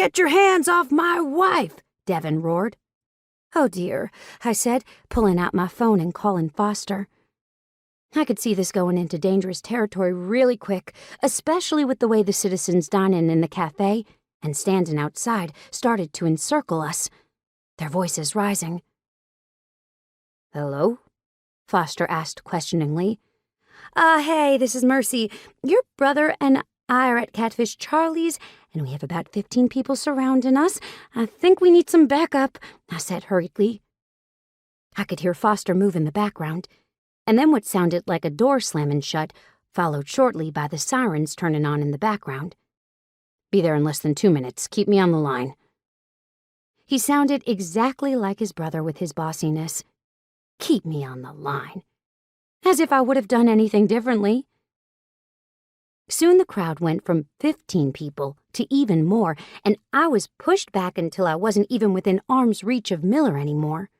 Get your hands off my wife, Devin roared. Oh dear, I said, pulling out my phone and calling Foster. I could see this going into dangerous territory really quick, especially with the way the citizens dining in the cafe and standing outside started to encircle us, their voices rising. Hello? Foster asked questioningly. Hey, this is Mercy. Your brother and I are at Catfish Charlie's, and we have about 15 people surrounding us. I think we need some backup, I said hurriedly. I could hear Foster move in the background, and then what sounded like a door slamming shut, followed shortly by the sirens turning on in the background. Be there in less than 2 minutes. Keep me on the line. He sounded exactly like his brother with his bossiness. Keep me on the line. As if I would have done anything differently. Soon the crowd went from 15 people to even more, and I was pushed back until I wasn't even within arm's reach of Miller anymore.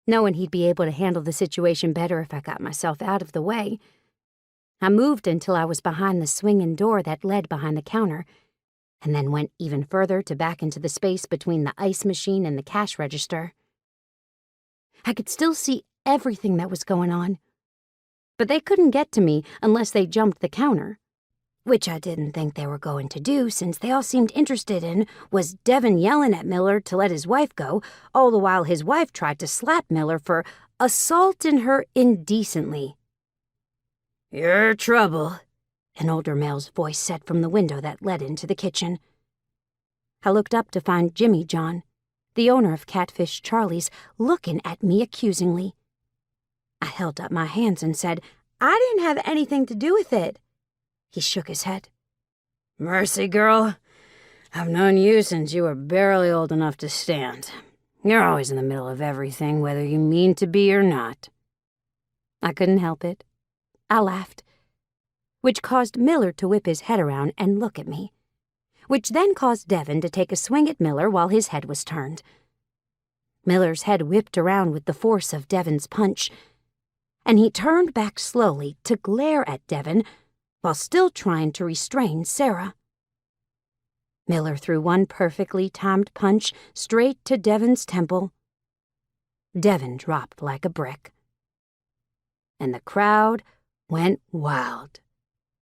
Knowing he'd be able to handle the situation better if I got myself out of the way, I moved until I was behind the swinging door that led behind the counter, and then went even further to back into the space between the ice machine and the cash register. I could still see everything that was going on, but they couldn't get to me unless they jumped the counter, which I didn't think they were going to do since they all seemed interested in was Devin yelling at Miller to let his wife go, all the while his wife tried to slap Miller for assaulting her indecently. You're trouble, an older male's voice said from the window that led into the kitchen. I looked up to find Jimmy John, the owner of Catfish Charlie's, looking at me accusingly. I held up my hands and said, I didn't have anything to do with it. He shook his head. Mercy, girl. I've known you since you were barely old enough to stand. You're always in the middle of everything, whether you mean to be or not. I couldn't help it. I laughed, which caused Miller to whip his head around and look at me, which then caused Devin to take a swing at Miller while his head was turned. Miller's head whipped around with the force of Devin's punch, and he turned back slowly to glare at Devin while still trying to restrain Sarah. Miller threw one perfectly timed punch straight to Devin's temple. Devin dropped like a brick, and the crowd went wild.